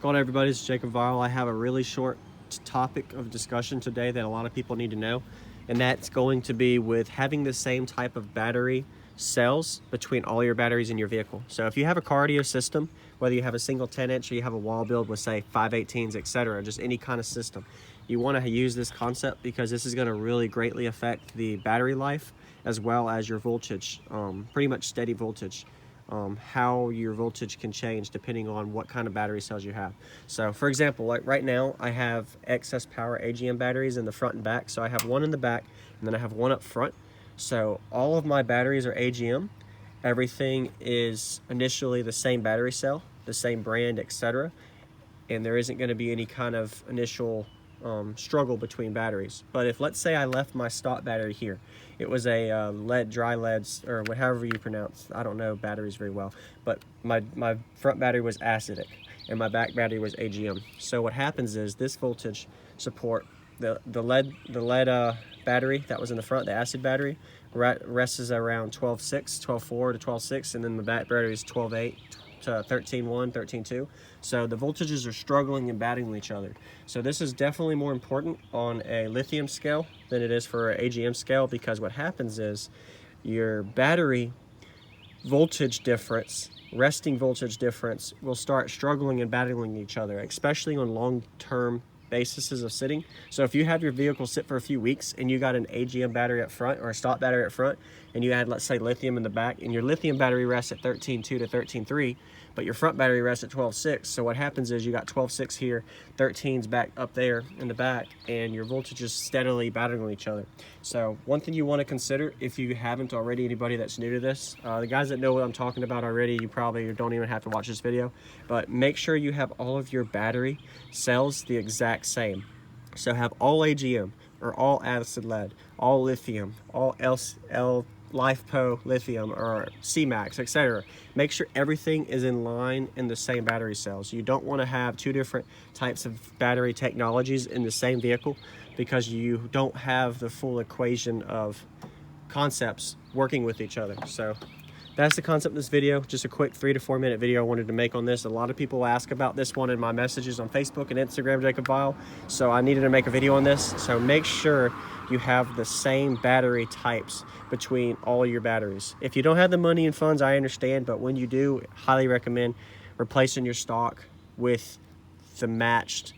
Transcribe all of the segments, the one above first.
going on, everybody? It's Jacob Vial. I have a really short topic of discussion today that a lot of people need to know, and that's going to be with having the same type of battery cells between all your batteries in your vehicle. So if you have a cardio system, whether you have a single 10-inch or you have a wall build with say 5/18s, etc., just any kind of system, you want to use this concept because this is going to really greatly affect the battery life as well as your voltage, pretty much steady voltage. How your voltage can change depending on what kind of battery cells you have. So for example, like right now I have excess power AGM batteries in the front and back. So I have one in the back and then I have one up front. So all of my batteries are AGM. Everything is initially the same battery cell, the same brand, etc. And there isn't going to be any kind of initial struggle between batteries. But if, let's say, I left my stock battery here, it was a lead, dry leads, or however you pronounce, I don't know batteries very well, but my front battery was acidic and my back battery was AGM. So what happens is this voltage support, the lead battery that was in the front, the acid battery, rests around 12.6, 12.4 to 12.6, and then the back battery is 12.8 to 13.1, 13.2. So the voltages are struggling and battling each other. So this is definitely more important on a lithium scale than it is for an AGM scale, because what happens is your battery voltage difference, resting voltage difference, will start struggling and battling each other, especially on long-term basis of sitting. So if you have your vehicle sit for a few weeks and you got an AGM battery up front or a stock battery up front, and you had, let's say, lithium in the back, and your lithium battery rests at 13.2 to 13.3, but your front battery rests at 12.6. So what happens is you got 12.6 here, 13's back up there in the back, and your voltage is steadily battling each other. So one thing you want to consider, if you haven't already, anybody that's new to this, the guys that know what I'm talking about already, you probably don't even have to watch this video, but make sure you have all of your battery cells the exact same. So have all AGM or all acid lead, all lithium, all LiFePO lithium or CMAX, etc. Make sure everything is in line in the same battery cells. You don't want to have two different types of battery technologies in the same vehicle, because you don't have the full equation of concepts working with each other. So that's the concept of this video. Just a quick 3 to 4 minute video I wanted to make on this. A lot of people ask about this one in my messages on Facebook and Instagram, Jacob Vial. So I needed to make a video on this. So make sure you have the same battery types between all your batteries. If you don't have the money and funds, I understand, but when you do, highly recommend replacing your stock with the matched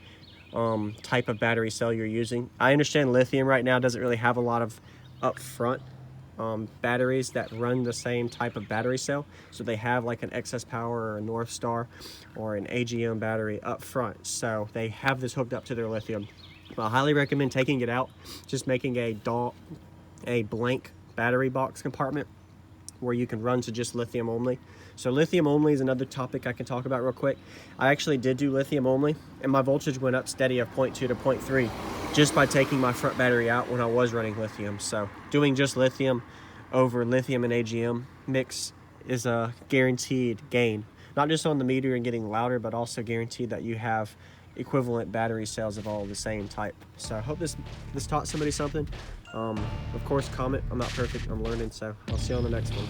type of battery cell you're using. I understand lithium right now doesn't really have a lot of upfront batteries that run the same type of battery cell, so they have like an excess power or a North Star or an AGM battery up front, so they have this hooked up to their lithium. I highly recommend taking it out, just making a blank battery box compartment where you can run to just lithium only. So lithium only is another topic I can talk about real quick. I actually did do lithium only, and my voltage went up steady of 0.2 to 0.3 just by taking my front battery out when I was running lithium. So doing just lithium over lithium and AGM mix is a guaranteed gain, not just on the meter and getting louder, but also guaranteed that you have equivalent battery cells of all the same type. So I hope this taught somebody something. Of course, comment. I'm not perfect, I'm learning, so I'll see you on the next one.